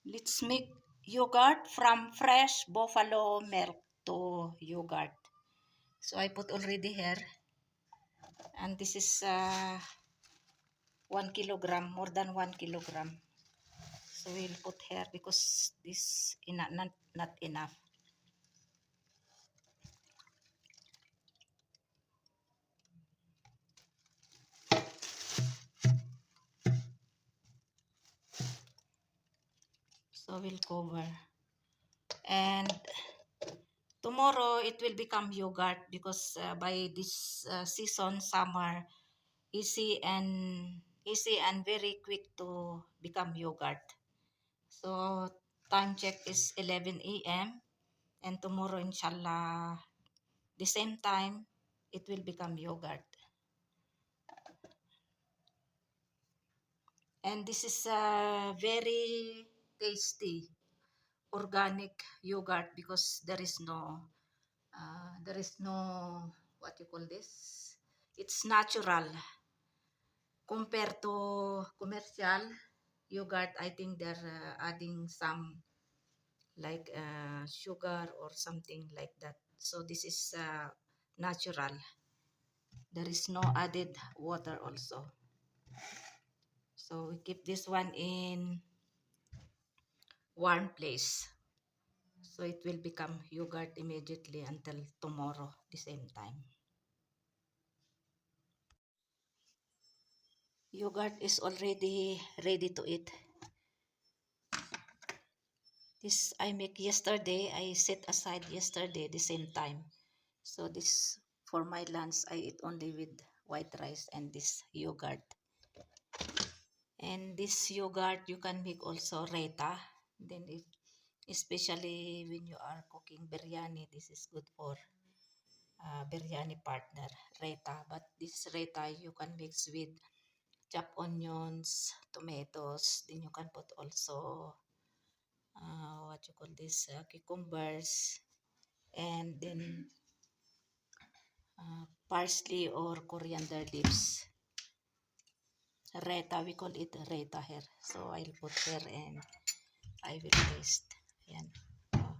Let's make yogurt from fresh buffalo milk to yogurt. So I put already here, and this is 1 kilogram, more than 1 kilogram. So we'll put here because this is not enough. So we'll cover. And tomorrow it will become yogurt because by this season, summer, easy and very quick to become yogurt. So time check is 11 a.m. and tomorrow inshallah the same time it will become yogurt. And this is a very tasty organic yogurt because there is no what you call this, it's natural compared to commercial yogurt. I think they're adding some like sugar or something like that. So this is natural. There is no added water also. So we keep this one in warm place. So it will become yogurt immediately until tomorrow the same time. Yogurt is already ready to eat. This I make yesterday. I set aside yesterday the same time. So this for my lunch I eat only with white rice and this yogurt. And this yogurt you can make also raita. Then if especially when you are cooking biryani, this is good for biryani partner raita. But this raita you can mix with chopped onions, tomatoes. Then you can put also what you call this cucumbers, and then parsley or coriander leaves. Reta, we call it reta here. So I'll put here and I will taste. Yan. Oh.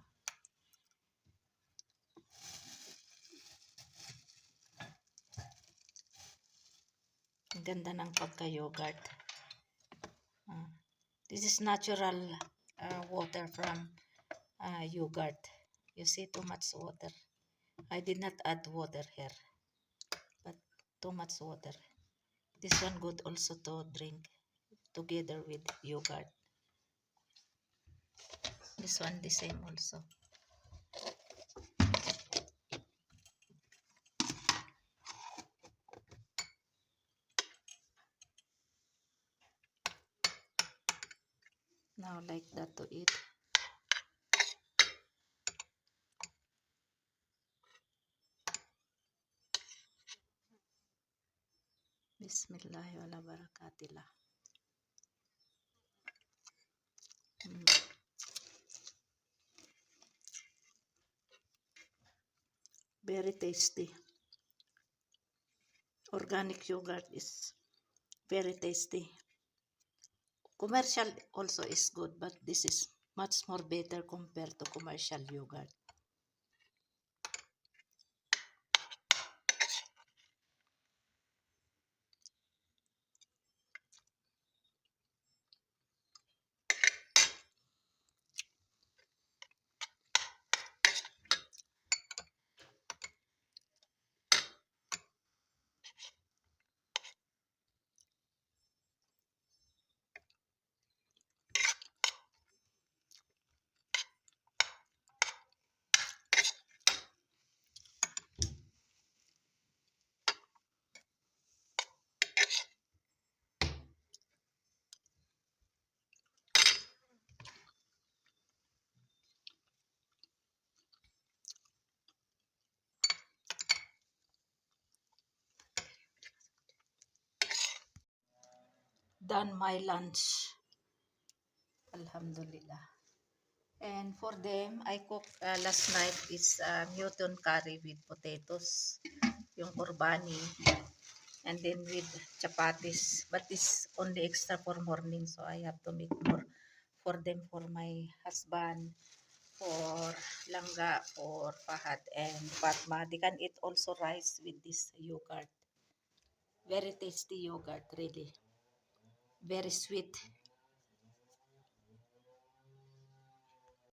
Ang ganda ng pagka-yogurt. This is natural water from yogurt. You see, too much water. I did not add water here, but too much water. This one good also to drink together with yogurt. This one the same also. Now like that to eat. Bismillah wala barakatillah. Very tasty. Organic yogurt is very tasty. Commercial also is good, but this is much more better compared to commercial yogurt. Done my lunch. Alhamdulillah. And for them, I cooked last night is mutton curry with potatoes, yung kurbani, and then with chapatis. But this only extra for morning, so I have to make more for them, for my husband, for Langga, for Fahad and Fatma. They can eat also rice with this yogurt. Very tasty yogurt, really. Very sweet.